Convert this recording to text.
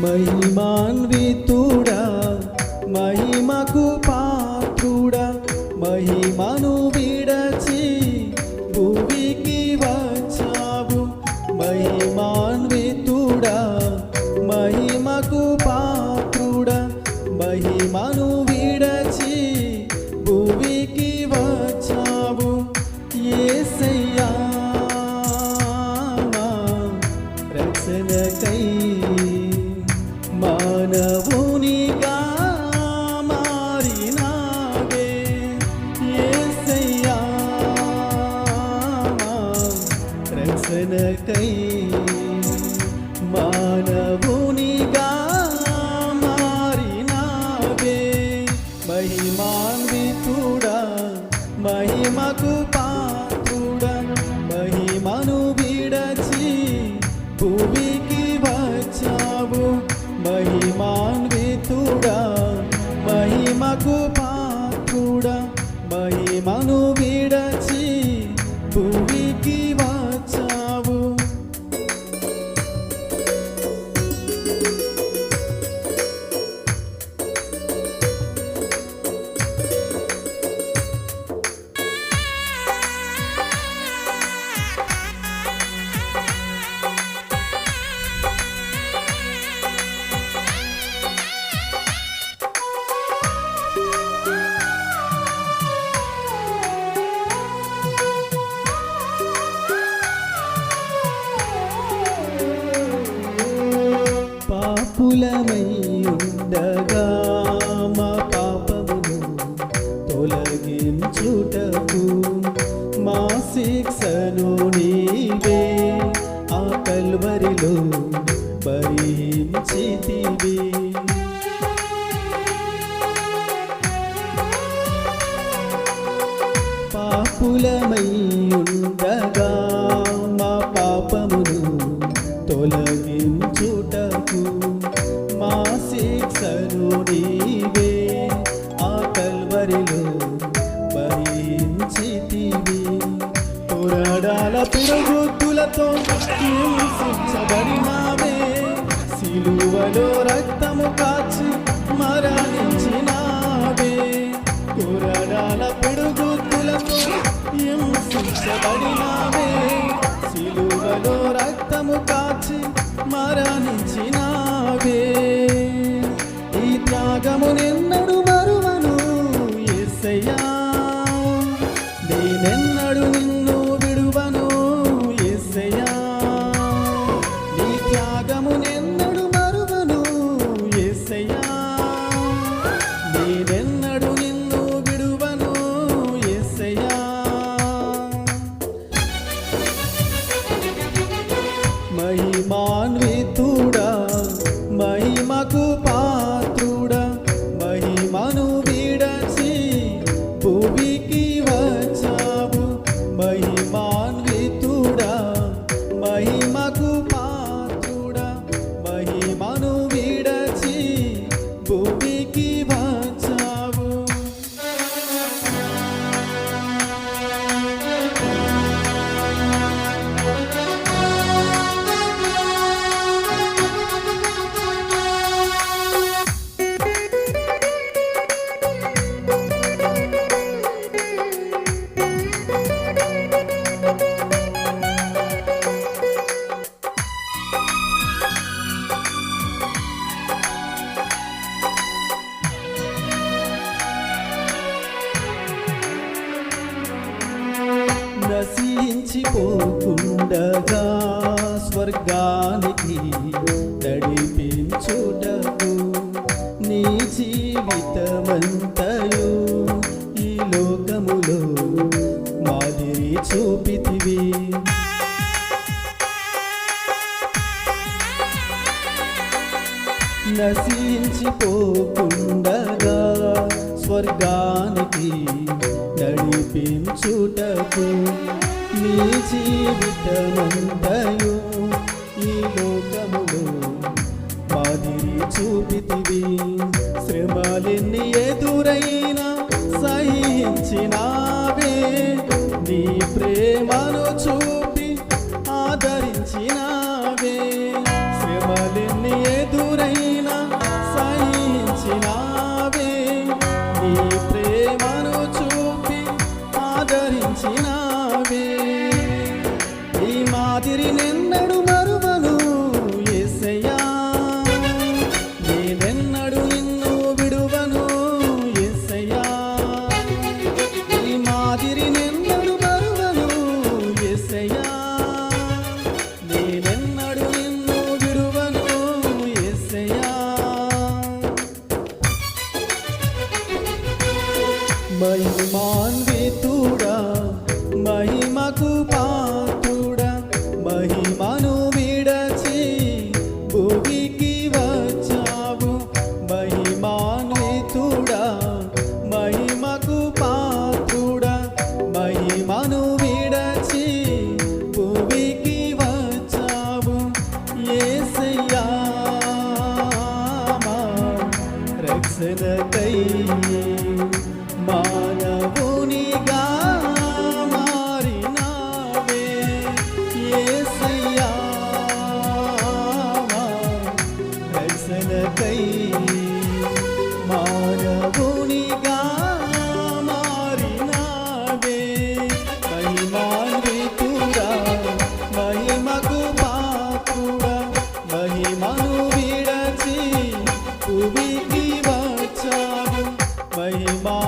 మహిమాన్వితుడా మహిమకు పాత్రుడా మహిమను విడచి భూమికి వచ్చావు మహిమాన్వితుడా మహిమకు పాత్రుడా మహిమను విడచి భూమికి వచ్చావు యేసయ్యా రక్షణకై మానవునిగా మారినావే యేసయ్యా రక్షణకై మానవునిగా మారినావే మహిమాన్వితుడా మహిమకు పాత్రుడా మహిమను విడచి భూమికి వచ్చావు మహిమాన్వితుడా మహిమకు పాత్రుడా మహిమను విడచి భూమికి వచ్చావు పాపులమై ఉండగా మా పాపమును తొలగించుటకు మా శిక్షను నీవే ఆ కల్వరిలో భరించితివి పాపులమై ఉండగా మా పాపమును తొలగించుటకు మా శిక్షను నీవే ఆ కల్వరిలో భరించితివి పురాడాల పిడుగుతులతో హింసించబడినావే సిలువలో రక్తము కాచి మరణించినావే పురాడాల పిడుగుతులతో హింసించబడినావే సిలువలో రక్తము కాచి మరణించినావే ఈ త్యాగమునెన్నడు మరువను యేసయ్యా నేనెన్నడు నిన్ను విడువను యేసయ్యా నీ త్యాగమునెన్నడు మరువను యేసయ్యా నేనెన్నడు నిన్ను విడువను యేసయ్యా మహిమాన్వితుడా మహిమకు పాత్రుడా మహిమను విడచి భూమికి వచ్చావు మహిమాన్వితుడా మహిమకు పాత్రుడా మహిమను విడచి భూమికి వచ్చావు నశించిపోకుండగా స్వర్గానికి నడిపించుటకు నీ జీవితమంతయు ఈ లోకములో మాదిరి చూపితివి నశించిపోకుండగా స్వర్గానికి నడిపించుటకు నీ జీవితమంతయు ఈ లోకములో మాదిరి చూపితివి శ్రమలెన్ని ఎదురైనా సహించినావే నీ ప్రేమను చూపి ఆదరించినావే శ్రమలెన్ని ఎదురైనా మార్చినావే. ఈ మాదిరి నిన్నడు మరువను యేసయ్యా, నేనెన్నడు నిన్ను విడువను యేసయ్యా. ఈ మాదిరి నిన్నడు మరువను యేసయ్యా, నేనెన్నడు నిన్ను విడువను యేసయ్యా. మహిమాన్వితుడా, మహిమకు పాత్రుడా, మహిమను విడచి భూమికి వచ్చావు. మహిమాన్వితుడా, మహిమకు పాత్రుడా, మహిమను విడచి భూమికి వచ్చావు. యేసయ్యా మా రక్షణకై మానవునిగా మారినావే. యేసయ్యా మా రక్షణకై మానవునిగా మారినావే. మహిమాన్వితుడా, మహిమకు పాత్రుడా, మహిమను విడచి భూమికి వచ్చావు. మహిమా